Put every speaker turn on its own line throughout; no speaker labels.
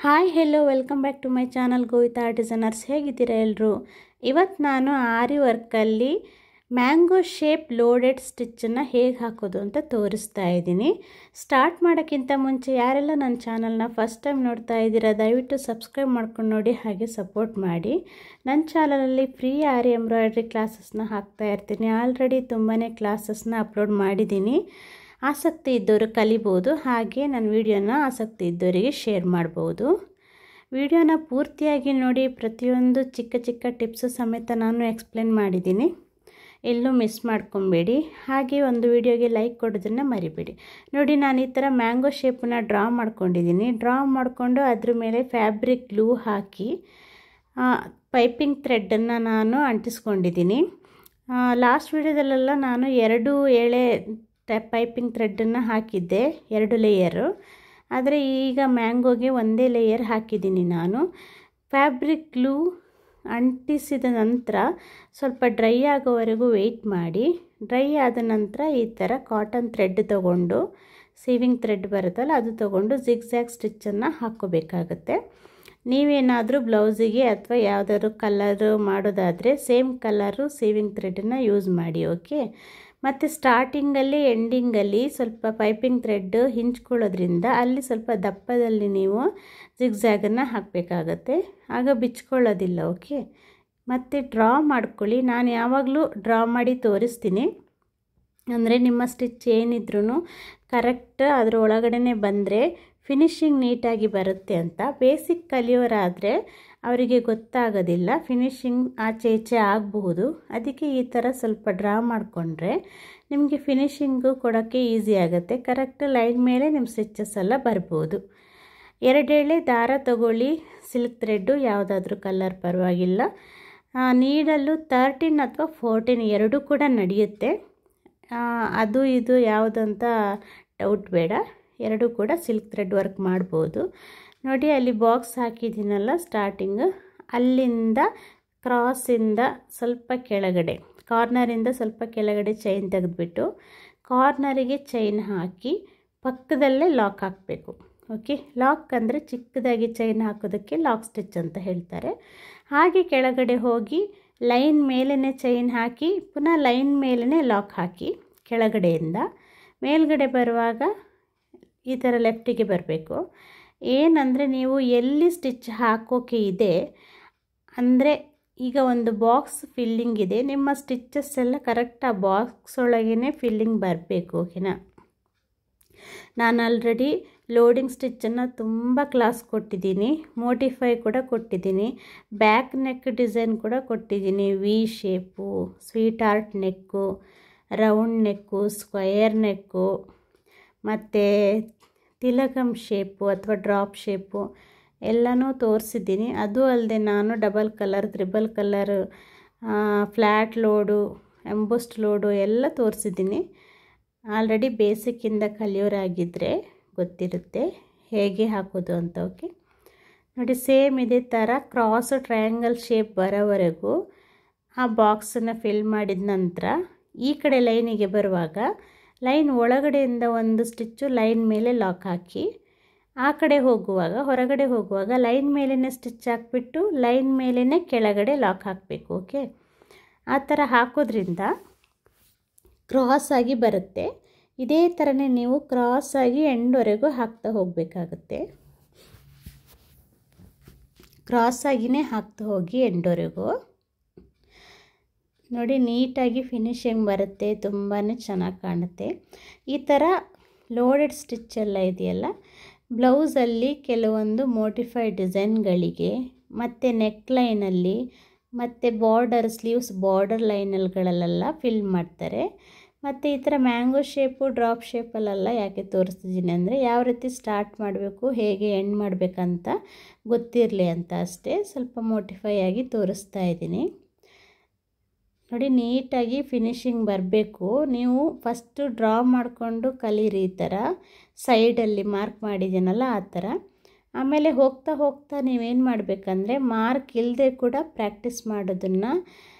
Hi hello welcome back to my channel Govita designers. ಹೇಗಿದ್ದೀರಾ ಎಲ್ಲರೂ? ಇವತ್ತು ನಾನು ಆರಿ ವರ್ಕಲ್ಲಿ ಮ್ಯಾಂಗೋ ಶೇಪ್ ಲೋಡೆಡ್ ಸ್ಟಿಚ್ಚನ್ನು ಹೇಗೆ ಹಾಕೋದು ಅಂತ ತೋರಿಸ್ತಾ ಇದ್ದೀನಿ. ಸ್ಟಾರ್ಟ್ ಮಾಡೋಕ್ಕಿಂತ ಮುಂಚೆ ಯಾರೆಲ್ಲ ನನ್ನ ಚಾನಲ್ನ ಫಸ್ಟ್ ಟೈಮ್ ನೋಡ್ತಾ ಇದ್ದೀರಾ ದಯವಿಟ್ಟು ಸಬ್ಸ್ಕ್ರೈಬ್ ಮಾಡ್ಕೊಂಡು ನೋಡಿ, ಹಾಗೆ ಸಪೋರ್ಟ್ ಮಾಡಿ. ನನ್ನ ಚಾನಲಲ್ಲಿ ಫ್ರೀ ಆರಿ ಎಂಬ್ರಾಯ್ಡ್ರಿ ಕ್ಲಾಸಸ್ನ ಹಾಕ್ತಾ ಇರ್ತೀನಿ. ಆಲ್ರೆಡಿ ತುಂಬಾ ಕ್ಲಾಸಸ್ನ ಅಪ್ಲೋಡ್ ಮಾಡಿದ್ದೀನಿ. ಆಸಕ್ತಿ ಇದ್ದವರು ಕಲಿಬೋದು, ಹಾಗೆ ನನ್ನ ವಿಡಿಯೋನ ಆಸಕ್ತಿ ಇದ್ದವರಿಗೆ ಶೇರ್ ಮಾಡ್ಬೋದು. ವಿಡಿಯೋನ ಪೂರ್ತಿಯಾಗಿ ನೋಡಿ, ಪ್ರತಿಯೊಂದು ಚಿಕ್ಕ ಚಿಕ್ಕ ಟಿಪ್ಸು ಸಮೇತ ನಾನು ಎಕ್ಸ್ಪ್ಲೇನ್ ಮಾಡಿದ್ದೀನಿ, ಎಲ್ಲೂ ಮಿಸ್ ಮಾಡ್ಕೊಬೇಡಿ. ಹಾಗೆ ಒಂದು ವಿಡಿಯೋಗೆ ಲೈಕ್ ಕೊಡೋದನ್ನು ಮರಿಬೇಡಿ. ನೋಡಿ, ನಾನು ಈ ಥರ ಮ್ಯಾಂಗೋ ಶೇಪನ್ನು ಡ್ರಾ ಮಾಡ್ಕೊಂಡಿದ್ದೀನಿ. ಡ್ರಾ ಮಾಡಿಕೊಂಡು ಅದ್ರ ಮೇಲೆ ಫ್ಯಾಬ್ರಿಕ್ ಗ್ಲೂ ಹಾಕಿ ಪೈಪಿಂಗ್ ಥ್ರೆಡ್ಡನ್ನು ನಾನು ಅಂಟಿಸ್ಕೊಂಡಿದ್ದೀನಿ. ಲಾಸ್ಟ್ ವಿಡಿಯೋದಲ್ಲೆಲ್ಲ ನಾನು 2 ಎಳೆ ಪೈಪಿಂಗ್ ಥ್ರೆಡ್ಡನ್ನು ಹಾಕಿದ್ದೆ, 2 ಲೇಯರು. ಆದರೆ ಈಗ ಮ್ಯಾಂಗೋಗೆ ಒಂದೇ ಲೇಯರ್ ಹಾಕಿದ್ದೀನಿ ನಾನು. ಫ್ಯಾಬ್ರಿಕ್ ಗ್ಲೂ ಅಂಟಿಸಿದ ನಂತರ ಸ್ವಲ್ಪ ಡ್ರೈ ಆಗೋವರೆಗೂ ವೆಯ್ಟ್ ಮಾಡಿ. ಡ್ರೈ ಆದ ನಂತರ ಈ ಥರ ಕಾಟನ್ ಥ್ರೆಡ್ ತೊಗೊಂಡು, ಸೀವಿಂಗ್ ಥ್ರೆಡ್ ಬರುತ್ತಲ್ಲ ಅದು ತೊಗೊಂಡು ಜಿಗ್ಜ್ಯಾಗ್ ಸ್ಟಿಚ್ಚನ್ನು ಹಾಕ್ಕೋಬೇಕಾಗತ್ತೆ. ನೀವೇನಾದರೂ ಬ್ಲೌಸಿಗೆ ಅಥವಾ ಯಾವುದಾದ್ರು ಕಲರು ಮಾಡೋದಾದರೆ ಸೇಮ್ ಕಲರು ಸೀವಿಂಗ್ ಥ್ರೆಡನ್ನು ಯೂಸ್ ಮಾಡಿ, ಓಕೆ. ಮತ್ತು ಸ್ಟಾರ್ಟಿಂಗಲ್ಲಿ ಎಂಡಿಂಗಲ್ಲಿ ಸ್ವಲ್ಪ ಪೈಪಿಂಗ್ ಥ್ರೆಡ್ ಹಿಂಚ್ಕೊಳ್ಳೋದ್ರಿಂದ ಅಲ್ಲಿ ಸ್ವಲ್ಪ ದಪ್ಪದಲ್ಲಿ ನೀವು ಜಿಗ್ಜ್ಯಾಗನ್ನು ಹಾಕಬೇಕಾಗತ್ತೆ, ಆಗ ಬಿಚ್ಕೊಳ್ಳೋದಿಲ್ಲ, ಓಕೆ. ಮತ್ತು ಡ್ರಾ ಮಾಡ್ಕೊಳ್ಳಿ. ನಾನು ಯಾವಾಗಲೂ ಡ್ರಾ ಮಾಡಿ ತೋರಿಸ್ತೀನಿ, ಅಂದರೆ ನಿಮ್ಮ ಸ್ಟಿಚ್ ಏನಿದ್ರೂ ಕರೆಕ್ಟ್ ಅದರ ಒಳಗಡೆ ಬಂದರೆ ಫಿನಿಶಿಂಗ್ ನೀಟಾಗಿ ಬರುತ್ತೆ ಅಂತ. ಬೇಸಿಕ್ ಕಲಿಯೋರಾದರೆ ಅವರಿಗೆ ಗೊತ್ತಾಗೋದಿಲ್ಲ, ಫಿನಿಶಿಂಗ್ ಆಚೆ ಈಚೆ ಆಗಬಹುದು. ಅದಕ್ಕೆ ಈ ಥರ ಸ್ವಲ್ಪ ಡ್ರಾ ಮಾಡಿಕೊಂಡ್ರೆ ನಿಮಗೆ ಫಿನಿಶಿಂಗು ಕೊಡೋಕ್ಕೆ ಈಸಿ ಆಗುತ್ತೆ. ಕರೆಕ್ಟ್ ಲೈನ್ ಮೇಲೆ ನಿಮ್ಮ ಸ್ಟಿಚಸ್ ಎಲ್ಲ ಬರ್ಬೋದು. 2 ಎಳೆ ದಾರ ತಗೊಳ್ಳಿ, ಸಿಲ್ಕ್ ಥ್ರೆಡ್ಡು ಯಾವುದಾದ್ರೂ ಕಲರ್ ಪರವಾಗಿಲ್ಲ. ನೀಡಲು 13 ಅಥವಾ 14 ಎರಡೂ ಕೂಡ ನಡೆಯುತ್ತೆ. ಅದು ಇದು ಯಾವುದಂತ ಡೌಟ್ ಬೇಡ, ಎರಡೂ ಕೂಡ ಸಿಲ್ಕ್ ಥ್ರೆಡ್ ವರ್ಕ್ ಮಾಡ್ಬೋದು. ನೋಡಿ, ಅಲ್ಲಿ ಬಾಕ್ಸ್ ಹಾಕಿದ್ದೀನಲ್ಲ ಸ್ಟಾರ್ಟಿಂಗ್, ಅಲ್ಲಿಂದ ಕ್ರಾಸಿಂದ ಸ್ವಲ್ಪ ಕೆಳಗಡೆ, ಕಾರ್ನರಿಂದ ಸ್ವಲ್ಪ ಕೆಳಗಡೆ ಚೈನ್ ತೆಗೆದುಬಿಟ್ಟು ಕಾರ್ನರಿಗೆ ಚೈನ್ ಹಾಕಿ ಪಕ್ಕದಲ್ಲೇ ಲಾಕ್ ಹಾಕಬೇಕು, ಓಕೆ. ಲಾಕ್ ಅಂದರೆ ಚಿಕ್ಕದಾಗಿ ಚೈನ್ ಹಾಕೋದಕ್ಕೆ ಲಾಕ್ ಸ್ಟಿಚ್ ಅಂತ ಹೇಳ್ತಾರೆ. ಹಾಗೆ ಕೆಳಗಡೆ ಹೋಗಿ ಲೈನ್ ಮೇಲೇ ಚೈನ್ ಹಾಕಿ ಪುನಃ ಲೈನ್ ಮೇಲೇ ಲಾಕ್ ಹಾಕಿ ಕೆಳಗಡೆಯಿಂದ ಮೇಲ್ಗಡೆ ಬರುವಾಗ ಈ ಥರ ಲೆಫ್ಟಿಗೆ ಬರಬೇಕು. ಏನಂದರೆ ನೀವು ಎಲ್ಲಿ ಸ್ಟಿಚ್ ಹಾಕೋಕೆ ಇದೆ ಅಂದರೆ, ಈಗ ಒಂದು ಬಾಕ್ಸ್ ಫಿಲ್ಲಿಂಗ್ ಇದೆ, ನಿಮ್ಮ ಸ್ಟಿಚಸ್ ಎಲ್ಲ ಕರೆಕ್ಟ್ ಆ ಬಾಕ್ಸ್ ಒಳಗೇ ಫಿಲ್ಲಿಂಗ್ ಬರಬೇಕು, ಓಕೆನಾ. ನಾನು ಆಲ್ರೆಡಿ ಲೋಡಿಂಗ್ ಸ್ಟಿಚ್ಚನ್ನು ತುಂಬ ಕ್ಲಾಸ್ ಕೊಟ್ಟಿದ್ದೀನಿ, ಮೋಟಿಫೈ ಕೂಡ ಕೊಟ್ಟಿದ್ದೀನಿ, ಬ್ಯಾಕ್ ನೆಕ್ ಡಿಸೈನ್ ಕೂಡ ಕೊಟ್ಟಿದ್ದೀನಿ. ವಿ ಶೇಪು, ಸ್ವೀಟ್ ಆರ್ಟ್ ನೆಕ್ಕು, ರೌಂಡ್ ನೆಕ್ಕು, ಸ್ಕ್ವಯರ್ ನೆಕ್ಕು, ಮತ್ತು ತಿಲಕಂ ಶೇಪು ಅಥವಾ ಡ್ರಾಪ್ ಶೇಪು ಎಲ್ಲನೂ ತೋರಿಸಿದ್ದೀನಿ. ಅದು ಅಲ್ಲದೆ ನಾನು double colour, triple colour, flat load, embossed load ಎಲ್ಲ ತೋರಿಸಿದ್ದೀನಿ. ಆಲ್ರೆಡಿ ಬೇಸಿಕ್ಕಿಂದ ಕಲಿಯೋರಾಗಿದ್ದರೆ ಗೊತ್ತಿರುತ್ತೆ ಹೇಗೆ ಹಾಕೋದು ಅಂತ, ಓಕೆ. ನೋಡಿ, ಸೇಮ್ ಇದೇ ಥರ ಕ್ರಾಸ್ ಟ್ರಯಾಂಗಲ್ ಶೇಪ್ ಬರೋವರೆಗೂ ಆ ಬಾಕ್ಸನ್ನು ಫಿಲ್ ಮಾಡಿದ ನಂತರ ಈ ಕಡೆ ಲೈನಿಗೆ ಬರುವಾಗ ಲೈನ್ ಒಳಗಡೆಯಿಂದ ಒಂದು ಸ್ಟಿಚ್ಚು ಲೈನ್ ಮೇಲೆ ಲಾಕ್ ಹಾಕಿ, ಆ ಕಡೆ ಹೋಗುವಾಗ, ಹೊರಗಡೆ ಹೋಗುವಾಗ ಲೈನ್ ಮೇಲೇ ಸ್ಟಿಚ್ ಹಾಕ್ಬಿಟ್ಟು ಲೈನ್ ಮೇಲೇ ಕೆಳಗಡೆ ಲಾಕ್ ಹಾಕಬೇಕು, ಓಕೆ. ಆ ಥರ ಹಾಕೋದ್ರಿಂದ ಕ್ರಾಸಾಗಿ ಬರುತ್ತೆ. ಇದೇ ಥರನೇ ನೀವು ಕ್ರಾಸಾಗಿ ಎಂಡ್ವರೆಗೂ ಹಾಕ್ತಾ ಹೋಗಬೇಕಾಗುತ್ತೆ. ಕ್ರಾಸಾಗಿಯೇ ಹಾಕ್ತಾ ಹೋಗಿ ಎಂಡ್ವರೆಗೂ. ನೋಡಿ, ನೀಟಾಗಿ ಫಿನಿಶಿಂಗ್ ಬರುತ್ತೆ, ತುಂಬಾ ಚೆನ್ನಾಗಿ ಕಾಣುತ್ತೆ. ಈ ಥರ ಲೋಡೆಡ್ ಸ್ಟಿಚ್ ಎಲ್ಲ ಇದೆಯಲ್ಲ, ಬ್ಲೌಸಲ್ಲಿ ಕೆಲವೊಂದು ಮೋಟಿಫೈ ಡಿಸೈನ್ಗಳಿಗೆ ಮತ್ತು ನೆಕ್ ಲೈನಲ್ಲಿ ಮತ್ತು ಬಾರ್ಡರ್, ಸ್ಲೀವ್ಸ್ ಬಾರ್ಡರ್ ಲೈನಲ್ಗಳಲ್ಲೆಲ್ಲ ಫಿಲ್ ಮಾಡ್ತಾರೆ. ಮತ್ತು ಈ ಥರ ಮ್ಯಾಂಗೋ ಶೇಪು, ಡ್ರಾಪ್ ಶೇಪಲ್ಲೆಲ್ಲ ಯಾಕೆ ತೋರಿಸ್ತಿದ್ದೀನಿ ಅಂದರೆ, ಯಾವ ರೀತಿ ಸ್ಟಾರ್ಟ್ ಮಾಡಬೇಕು, ಹೇಗೆ ಎಂಡ್ ಮಾಡಬೇಕಂತ ಗೊತ್ತಿರಲಿ ಅಂತ ಅಷ್ಟೇ. ಸ್ವಲ್ಪ ಮೋಟಿಫೈ ಆಗಿ ತೋರಿಸ್ತಾ ಇದ್ದೀನಿ. ನೋಡಿ, ನೀಟಾಗಿ ಫಿನಿಶಿಂಗ್ ಬರಬೇಕು. ನೀವು ಫಸ್ಟು ಡ್ರಾ ಮಾಡಿಕೊಂಡು ಕಲೀರಿ, ಈ ಥರ ಸೈಡಲ್ಲಿ ಮಾರ್ಕ್ ಮಾಡಿದ್ದೀನಲ್ಲ ಆ ಥರ. ಆಮೇಲೆ ಹೋಗ್ತಾ ಹೋಗ್ತಾ ನೀವೇನು ಮಾಡಬೇಕಂದ್ರೆ ಮಾರ್ಕ್ ಇಲ್ಲದೆ ಕೂಡ ಪ್ರಾಕ್ಟೀಸ್ ಮಾಡೋದನ್ನು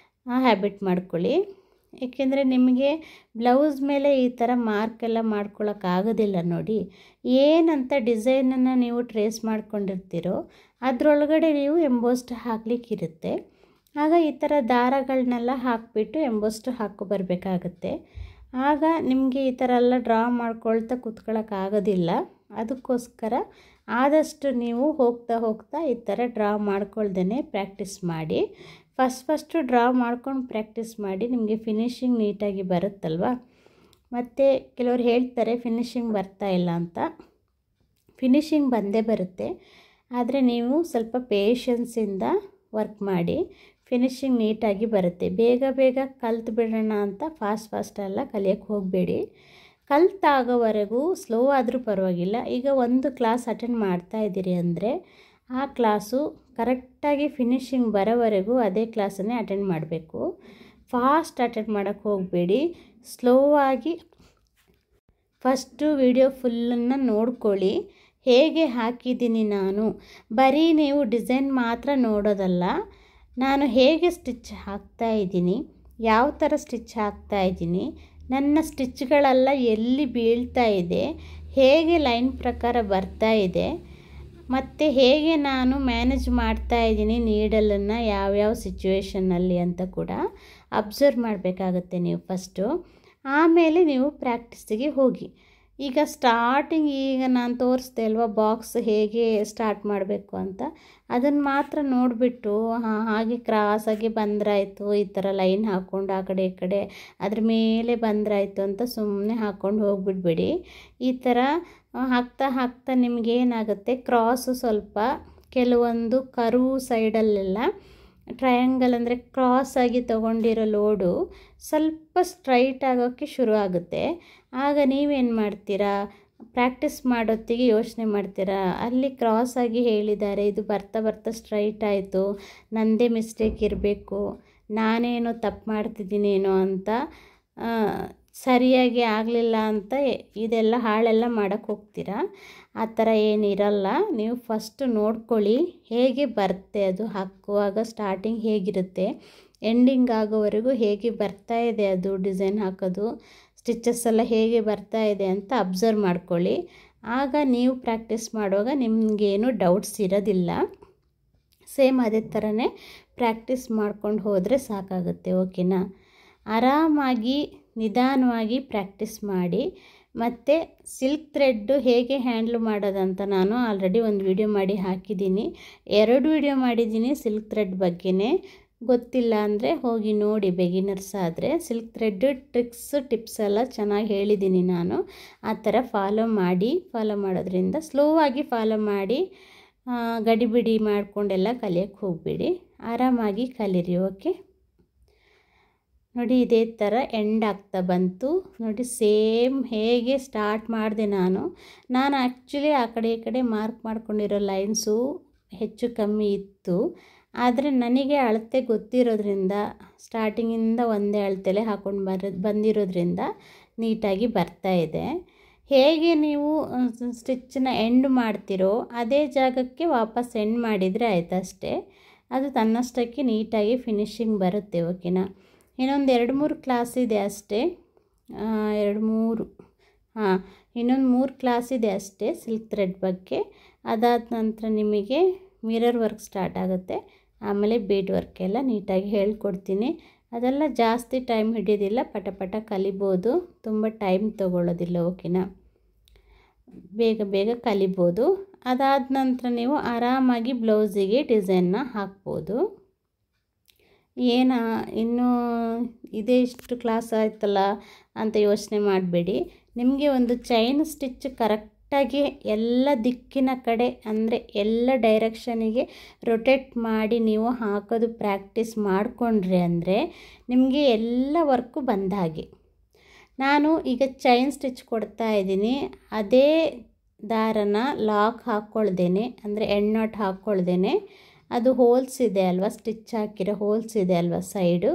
ಹ್ಯಾಬಿಟ್ ಮಾಡ್ಕೊಳ್ಳಿ. ಏಕೆಂದರೆ ನಿಮಗೆ ಬ್ಲೌಸ್ ಮೇಲೆ ಈ ಥರ ಮಾರ್ಕೆಲ್ಲ ಮಾಡ್ಕೊಳ್ಳೋಕ್ಕಾಗೋದಿಲ್ಲ ನೋಡಿ. ಏನಂತ ಡಿಸೈನನ್ನು ನೀವು ಟ್ರೇಸ್ ಮಾಡ್ಕೊಂಡಿರ್ತೀರೋ ಅದರೊಳಗಡೆ ನೀವು ಎಂಬೋಸ್ಟ್ ಹಾಕಲಿಕ್ಕಿರುತ್ತೆ. ಆಗ ಈ ಥರ ದಾರಗಳನ್ನೆಲ್ಲ ಹಾಕಿಬಿಟ್ಟು ಎಂಬೋಸ್ಟ್ ಹಾಕ್ಕೊಬರ್ಬೇಕಾಗತ್ತೆ. ಆಗ ನಿಮಗೆ ಈ ಥರ ಎಲ್ಲ ಡ್ರಾ ಮಾಡ್ಕೊಳ್ತಾ ಕೂತ್ಕೊಳ್ಳೋಕ್ಕಾಗೋದಿಲ್ಲ. ಅದಕ್ಕೋಸ್ಕರ ಆದಷ್ಟು ನೀವು ಹೋಗ್ತಾ ಈ ಥರ ಡ್ರಾ ಮಾಡ್ಕೊಳ್ದೇ ಪ್ರಾಕ್ಟೀಸ್ ಮಾಡಿ. ಫಸ್ಟು ಡ್ರಾ ಮಾಡ್ಕೊಂಡು ಪ್ರಾಕ್ಟೀಸ್ ಮಾಡಿ, ನಿಮಗೆ ಫಿನಿಶಿಂಗ್ ನೀಟಾಗಿ ಬರುತ್ತಲ್ವ. ಮತ್ತು ಕೆಲವರು ಹೇಳ್ತಾರೆ ಫಿನಿಶಿಂಗ್ ಬರ್ತಾ ಇಲ್ಲ ಅಂತ. ಫಿನಿಶಿಂಗ್ ಬಂದೇ ಬರುತ್ತೆ, ಆದರೆ ನೀವು ಸ್ವಲ್ಪ ಪೇಷನ್ಸಿಂದ ವರ್ಕ್ ಮಾಡಿ, ಫಿನಿಶಿಂಗ್ ನೀಟಾಗಿ ಬರುತ್ತೆ. ಬೇಗ ಕಲ್ತು ಬಿಡೋಣ ಅಂತ ಫಾಸ್ಟೆಲ್ಲ ಕಲಿಯೋಕ್ಕೆ ಹೋಗಬೇಡಿ. ಕಲ್ತಾಗೋವರೆಗೂ ಸ್ಲೋ ಆದರೂ ಪರವಾಗಿಲ್ಲ. ಈಗ ಒಂದು ಕ್ಲಾಸ್ ಅಟೆಂಡ್ ಮಾಡ್ತಾ ಇದ್ದೀರಿ ಅಂದರೆ ಆ ಕ್ಲಾಸು ಕರೆಕ್ಟಾಗಿ ಫಿನಿಶಿಂಗ್ ಬರೋವರೆಗೂ ಅದೇ ಕ್ಲಾಸನ್ನೇ ಅಟೆಂಡ್ ಮಾಡಬೇಕು. ಫಾಸ್ಟ್ ಅಟೆಂಡ್ ಮಾಡೋಕ್ಕೆ ಹೋಗಬೇಡಿ, ಸ್ಲೋ ಆಗಿ ಫಸ್ಟು ವಿಡಿಯೋ ಫುಲ್ಲನ್ನು ನೋಡ್ಕೊಳ್ಳಿ. ಹೇಗೆ ಹಾಕಿದ್ದೀನಿ ನಾನು, ಬರೀ ನೀವು ಡಿಸೈನ್ ಮಾತ್ರ ನೋಡೋದಲ್ಲ, ನಾನು ಹೇಗೆ ಸ್ಟಿಚ್ ಹಾಕ್ತಾಯಿದ್ದೀನಿ, ಯಾವ ಥರ ಸ್ಟಿಚ್ ಹಾಕ್ತಾಯಿದ್ದೀನಿ, ನನ್ನ ಸ್ಟಿಚ್ಗಳೆಲ್ಲ ಎಲ್ಲಿ ಬೀಳ್ತಾ ಇದೆ, ಹೇಗೆ ಲೈನ್ ಪ್ರಕಾರ ಬರ್ತಾ ಇದೆ, ಮತ್ತು ಹೇಗೆ ನಾನು ಮ್ಯಾನೇಜ್ ಮಾಡ್ತಾಯಿದ್ದೀನಿ ನೀಡಲನ್ನು ಯಾವ್ಯಾವ ಸಿಚುವೇಷನ್ನಲ್ಲಿ ಅಂತ ಕೂಡ ಅಬ್ಸರ್ವ್ ಮಾಡಬೇಕಾಗತ್ತೆ ನೀವು ಫಸ್ಟು. ಆಮೇಲೆ ನೀವು ಪ್ರಾಕ್ಟೀಸಿಗೆ ಹೋಗಿ. ಈಗ ಸ್ಟಾರ್ಟಿಂಗ್ ಈಗ ನಾನು ತೋರಿಸ್ದೆ ಅಲ್ವಾ ಬಾಕ್ಸ್ ಹೇಗೆ ಸ್ಟಾರ್ಟ್ ಮಾಡಬೇಕು ಅಂತ, ಅದನ್ನು ಮಾತ್ರ ನೋಡಿಬಿಟ್ಟು ಹಾಗೆ ಕ್ರಾಸಾಗಿ ಬಂದ್ರಾಯಿತು, ಈ ಥರ ಲೈನ್ ಹಾಕ್ಕೊಂಡು ಆ ಕಡೆ ಈ ಕಡೆ ಅದ್ರ ಮೇಲೆ ಬಂದ್ರಾಯಿತು ಅಂತ ಸುಮ್ಮನೆ ಹಾಕ್ಕೊಂಡು ಹೋಗ್ಬಿಡ್ಬೇಡಿ. ಈ ಥರ ಹಾಕ್ತಾ ನಿಮಗೇನಾಗುತ್ತೆ, ಕ್ರಾಸು ಸ್ವಲ್ಪ ಕೆಲವೊಂದು ಕರ್ವ್ ಸೈಡಲ್ಲೆಲ್ಲ ಟ್ರಯಾಂಗಲ್ ಅಂದರೆ ಕ್ರಾಸಾಗಿ ತೊಗೊಂಡಿರೋ ಲೋಡು ಸ್ವಲ್ಪ ಸ್ಟ್ರೈಟ್ ಆಗೋಕ್ಕೆ ಶುರು ಆಗುತ್ತೆ. ಆಗ ನೀವೇನು ಮಾಡ್ತೀರಾ, ಪ್ರಾಕ್ಟೀಸ್ ಮಾಡೋತ್ತಿಗೆ ಯೋಚನೆ ಮಾಡ್ತೀರಾ, ಅಲ್ಲಿ ಕ್ರಾಸಾಗಿ ಹೇಳಿದ್ದಾರೆ, ಇದು ಬರ್ತಾ ಸ್ಟ್ರೈಟ್ ಆಯಿತು, ನನ್ನದೇ ಮಿಸ್ಟೇಕ್ ಇರಬೇಕು, ನಾನೇನೋ ತಪ್ಪು ಮಾಡ್ತಿದ್ದೀನೇನೋ ಅಂತ, ಸರಿಯಾಗಿ ಆಗಲಿಲ್ಲ ಅಂತ ಇದೆಲ್ಲ ಹಾಳೆಲ್ಲ ಮಾಡೋಕ್ಕೆ ಹೋಗ್ತೀರಾ. ಆ ಥರ ಏನಿರಲ್ಲ. ನೀವು ಫಸ್ಟು ನೋಡ್ಕೊಳ್ಳಿ ಹೇಗೆ ಬರುತ್ತೆ, ಅದು ಹಾಕುವಾಗ ಸ್ಟಾರ್ಟಿಂಗ್ ಹೇಗಿರುತ್ತೆ, ಎಂಡಿಂಗ್ ಆಗೋವರೆಗೂ ಹೇಗೆ ಬರ್ತಾ ಇದೆ ಅದು ಡಿಸೈನ್ ಹಾಕೋದು, ಸ್ಟಿಚಸ್ ಎಲ್ಲ ಹೇಗೆ ಬರ್ತಾ ಇದೆ ಅಂತ ಅಬ್ಸರ್ವ್ ಮಾಡ್ಕೊಳ್ಳಿ. ಆಗ ನೀವು ಪ್ರಾಕ್ಟೀಸ್ ಮಾಡುವಾಗ ನಿಮಗೇನು ಡೌಟ್ಸ್ ಇರೋದಿಲ್ಲ. ಸೇಮ್ ಅದೇ ಥರನೇ ಪ್ರಾಕ್ಟೀಸ್ ಮಾಡ್ಕೊಂಡು ಹೋದರೆ ಸಾಕಾಗುತ್ತೆ. ಓಕೆನಾ? ಆರಾಮಾಗಿ ನಿಧಾನವಾಗಿ ಪ್ರಾಕ್ಟೀಸ್ ಮಾಡಿ. ಮತ್ತು ಸಿಲ್ಕ್ ಥ್ರೆಡ್ಡು ಹೇಗೆ ಹ್ಯಾಂಡ್ಲ್ ಮಾಡೋದಂತ ನಾನು ಆಲ್ರೆಡಿ ಒಂದು ವಿಡಿಯೋ ಮಾಡಿ ಹಾಕಿದ್ದೀನಿ, 2 ವಿಡಿಯೋ ಮಾಡಿದ್ದೀನಿ ಸಿಲ್ಕ್ ಥ್ರೆಡ್ ಬಗ್ಗೆನೇ. ಗೊತ್ತಿಲ್ಲ ಅಂದರೆ ಹೋಗಿ ನೋಡಿ, ಬಿಗಿನರ್ಸ್ ಆದರೆ. ಸಿಲ್ಕ್ ಥ್ರೆಡ್ ಟಿಪ್ಸ್ ಎಲ್ಲ ಚೆನ್ನಾಗಿ ಹೇಳಿದ್ದೀನಿ ನಾನು. ಆ ಥರ ಫಾಲೋ ಮಾಡೋದ್ರಿಂದ ಸ್ಲೋ ಆಗಿ ಫಾಲೋ ಮಾಡಿ, ಗಡಿಬಿಡಿ ಮಾಡಿಕೊಂಡೆಲ್ಲ ಕಲಿಯೋಕ್ಕೆ ಹೋಗಬೇಡಿ, ಆರಾಮಾಗಿ ಕಲೀರಿ. ಓಕೆ ನೋಡಿ, ಇದೇ ಥರ ಎಂಡ್ ಆಗ್ತಾ ಬಂತು ನೋಡಿ. ಸೇಮ್ ಹೇಗೆ ಸ್ಟಾರ್ಟ್ ಮಾಡಿದೆ ನಾನು ಆ್ಯಕ್ಚುಲಿ ಆ ಕಡೆ ಈ ಕಡೆ ಮಾರ್ಕ್ ಮಾಡ್ಕೊಂಡಿರೋ ಲೈನ್ಸು ಹೆಚ್ಚು ಕಮ್ಮಿ ಇತ್ತು. ಆದರೆ ನನಗೆ ಅಳತೆ ಗೊತ್ತಿರೋದ್ರಿಂದ ಸ್ಟಾರ್ಟಿಂಗಿಂದ ಒಂದೇ ಅಳತೆಲೆ ಹಾಕ್ಕೊಂಡು ಬಂದಿರೋದ್ರಿಂದ ನೀಟಾಗಿ ಬರ್ತಾ ಇದೆ. ಹೇಗೆ ನೀವು ಸ್ಟಿಚ್ಚನ್ನ ಎಂಡ್ ಮಾಡ್ತಿರೋ ಅದೇ ಜಾಗಕ್ಕೆ ವಾಪಸ್ ಎಂಡ್ ಮಾಡಿದರೆ ಆಯ್ತಷ್ಟೇ, ಅದು ತನ್ನಷ್ಟಕ್ಕೆ ನೀಟಾಗಿ ಫಿನಿಶಿಂಗ್ ಬರುತ್ತೆ. ಓಕೆನಾ? ಇನ್ನೊಂದು 2-3 ಕ್ಲಾಸ್ ಇದೆ ಅಷ್ಟೇ, ಇನ್ನೊಂದು 3 ಕ್ಲಾಸ್ ಇದೆ ಅಷ್ಟೇ ಸಿಲ್ಕ್ ಥ್ರೆಡ್ ಬಗ್ಗೆ. ಅದಾದ ನಂತರ ನಿಮಗೆ ಮಿರರ್ ವರ್ಕ್ ಸ್ಟಾರ್ಟ್ ಆಗುತ್ತೆ. ಆಮೇಲೆ ಬೀಡ್ ವರ್ಕ್ ಎಲ್ಲ ನೀಟಾಗಿ ಹೇಳ್ಕೊಡ್ತೀನಿ. ಅದೆಲ್ಲ ಜಾಸ್ತಿ ಟೈಮ್ ಹಿಡಿಯೋದಿಲ್ಲ, ಪಟ ಕಲಿಬೋದು, ತುಂಬ ಟೈಮ್ ತೊಗೊಳ್ಳೋದಿಲ್ಲ. ಓಕೆನಾ? ಬೇಗ ಕಲಿಬೋದು. ಅದಾದ ನಂತರ ನೀವು ಆರಾಮಾಗಿ ಬ್ಲೌಸಿಗೆ ಡಿಸೈನ್ನ ಹಾಕ್ಬೋದು. ಇನ್ನೂ ಇದೇ ಇಷ್ಟು ಕ್ಲಾಸ್ ಆಯ್ತಲ್ಲ ಅಂತ ಯೋಚನೆ ಮಾಡಬೇಡಿ. ನಿಮಗೆ ಒಂದು ಚೈನ್ ಸ್ಟಿಚ್ ಕರೆಕ್ಟಾಗಿ ಎಲ್ಲ ದಿಕ್ಕಿನ ಕಡೆ ಅಂದರೆ ಎಲ್ಲ ಡೈರೆಕ್ಷನಿಗೆ ರೊಟೇಟ್ ಮಾಡಿ ನೀವು ಹಾಕೋದು ಪ್ರಾಕ್ಟೀಸ್ ಮಾಡಿಕೊಂಡ್ರೆ ಅಂದರೆ ನಿಮಗೆ ಎಲ್ಲ ವರ್ಕು ಬಂದ ಹಾಗೆ. ನಾನು ಈಗ ಚೈನ್ ಸ್ಟಿಚ್ ಕೊಡ್ತಾ ಇದ್ದೀನಿ, ಅದೇ ದಾರನ ಲಾಕ್ ಹಾಕ್ಕೊಳ್ದೇನೆ ಅಂದರೆ ಎಂಡ್ ನಾಟ್ ಹಾಕ್ಕೊಳ್ದೇನೆ, ಅದು ಹೋಲ್ಸ್ ಇದೆ ಅಲ್ವಾ, ಸ್ಟಿಚ್ ಹಾಕಿರೋ ಹೋಲ್ಸ್ ಇದೆ ಅಲ್ವಾ ಸೈಡು,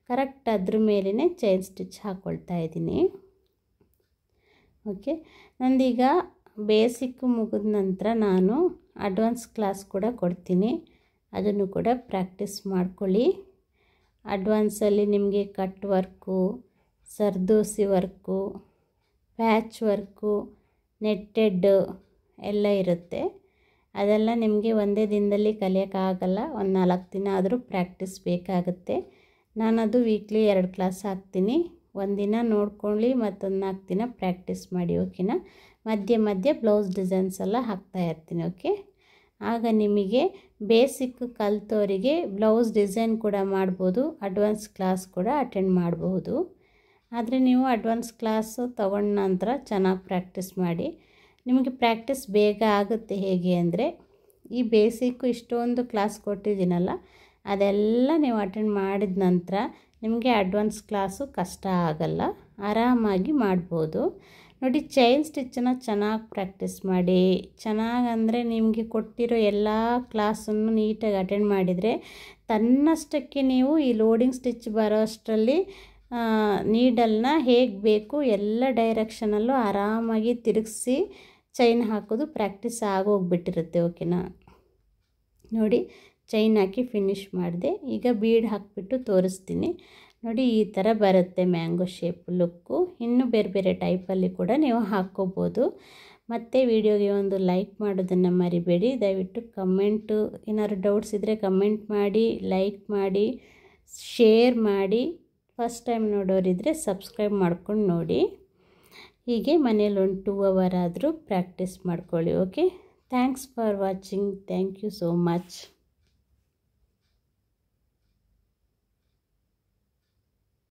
ಕರೆಕ್ಟ್ ಅದ್ರ ಮೇಲೇ ಚೈನ್ ಸ್ಟಿಚ್ ಹಾಕ್ಕೊಳ್ತಾ ಇದ್ದೀನಿ. ಓಕೆ, ನಂದೀಗ ಬೇಸಿಕ್ ಮುಗಿದ ನಂತರ ನಾನು ಅಡ್ವಾನ್ಸ್ ಕ್ಲಾಸ್ ಕೂಡ ಕೊಡ್ತೀನಿ, ಅದನ್ನು ಕೂಡ ಪ್ರಾಕ್ಟೀಸ್ ಮಾಡ್ಕೊಳ್ಳಿ. ಅಡ್ವಾನ್ಸಲ್ಲಿ ನಿಮಗೆ cut work, zardosi work, patch work, netted ಎಲ್ಲ ಇರುತ್ತೆ. ಅದೆಲ್ಲ ನಿಮಗೆ ಒಂದೇ ದಿನದಲ್ಲಿ ಕಲಿಯೋಕ್ಕಾಗಲ್ಲ, ಒಂದು 4 ದಿನ ಆದರೂ ಪ್ರಾಕ್ಟೀಸ್ ಬೇಕಾಗುತ್ತೆ. ನಾನದು ವೀಕ್ಲಿ 2 ಕ್ಲಾಸ್ ಹಾಕ್ತೀನಿ. ಒಂದಿನ ನೋಡ್ಕೊಳ್ಳಿ, ಮತ್ತೊಂದು 4 ದಿನ ಪ್ರಾಕ್ಟೀಸ್ ಮಾಡಿ. ಓಕೆನಾ? ಮಧ್ಯೆ ಮಧ್ಯೆ ಬ್ಲೌಸ್ ಡಿಸೈನ್ಸ್ ಎಲ್ಲ ಹಾಕ್ತಾಯಿರ್ತೀನಿ. ಓಕೆ, ಆಗ ನಿಮಗೆ ಬೇಸಿಕ್ ಕಲಿತವರಿಗೆ ಬ್ಲೌಸ್ ಡಿಸೈನ್ ಕೂಡ ಮಾಡ್ಬೋದು, ಅಡ್ವಾನ್ಸ್ ಕ್ಲಾಸ್ ಕೂಡ ಅಟೆಂಡ್ ಮಾಡಬಹುದು. ಆದರೆ ನೀವು ಅಡ್ವಾನ್ಸ್ ಕ್ಲಾಸು ತಗೊಂಡ ನಂತರ ಚೆನ್ನಾಗಿ ಪ್ರಾಕ್ಟೀಸ್ ಮಾಡಿ. ನಿಮಗೆ ಪ್ರಾಕ್ಟೀಸ್ ಬೇಗ ಆಗುತ್ತೆ. ಹೇಗೆ ಅಂದರೆ, ಈ ಬೇಸಿಕ್ಕು ಇಷ್ಟೊಂದು ಕ್ಲಾಸ್ ಕೊಟ್ಟಿದ್ದೀನಲ್ಲ, ಅದೆಲ್ಲ ನೀವು ಅಟೆಂಡ್ ಮಾಡಿದ ನಂತರ ನಿಮಗೆ ಅಡ್ವಾನ್ಸ್ ಕ್ಲಾಸು ಕಷ್ಟ ಆಗಲ್ಲ, ಆರಾಮಾಗಿ ಮಾಡ್ಬೋದು. ನೋಡಿ, ಚೈನ್ ಸ್ಟಿಚ್ಚನ್ನು ಚೆನ್ನಾಗಿ ಪ್ರಾಕ್ಟೀಸ್ ಮಾಡಿ. ಚೆನ್ನಾಗಿ ಅಂದರೆ ನಿಮಗೆ ಕೊಟ್ಟಿರೋ ಎಲ್ಲ ಕ್ಲಾಸನ್ನು ನೀಟಾಗಿ ಅಟೆಂಡ್ ಮಾಡಿದರೆ ತನ್ನಷ್ಟಕ್ಕೆ ನೀವು ಈ ಲೋಡಿಂಗ್ ಸ್ಟಿಚ್ ಬರೋ ಅಷ್ಟರಲ್ಲಿ ನೀಡಲ್ನ ಹೇಗೆ ಬೇಕು ಎಲ್ಲ ಡೈರೆಕ್ಷನಲ್ಲೂ ಆರಾಮಾಗಿ ತಿರುಗಿಸಿ ಚೈನ್ ಹಾಕೋದು ಪ್ರಾಕ್ಟೀಸ್ ಆಗೋಗ್ಬಿಟ್ಟಿರುತ್ತೆ. ಓಕೆನಾ? ನೋಡಿ, ಚೈನ್ ಹಾಕಿ ಫಿನಿಶ್ ಮಾಡಿದೆ. ಈಗ ಬೀಡ್ ಹಾಕಿಬಿಟ್ಟು ತೋರಿಸ್ತೀನಿ. ನೋಡಿ, ಈ ಥರ ಬರುತ್ತೆ ಮ್ಯಾಂಗೋ ಶೇಪ್ ಲುಕ್ಕು. ಇನ್ನೂ ಬೇರೆ ಬೇರೆ ಟೈಪಲ್ಲಿ ಕೂಡ ನೀವು ಹಾಕ್ಕೋಬೋದು. ಮತ್ತು ವಿಡಿಯೋಗೆ ಒಂದು ಲೈಕ್ ಮಾಡೋದನ್ನು ಮರಿಬೇಡಿ. ದಯವಿಟ್ಟು ಕಮೆಂಟು, ಏನಾದ್ರು ಡೌಟ್ಸ್ ಇದ್ದರೆ ಕಮೆಂಟ್ ಮಾಡಿ, ಲೈಕ್ ಮಾಡಿ, ಶೇರ್ ಮಾಡಿ. ಫಸ್ಟ್ ಟೈಮ್ ನೋಡೋರಿದ್ದರೆ ಸಬ್ಸ್ಕ್ರೈಬ್ ಮಾಡ್ಕೊಂಡು ನೋಡಿ. ಹೀಗೆ ಮನೇಲಿ ಒಂದು 2 ಅವರ್ ಆದರೂ ಪ್ರಾಕ್ಟೀಸ್ ಮಾಡ್ಕೊಳ್ಳಿ. Okay, thanks for watching. Thank you so much.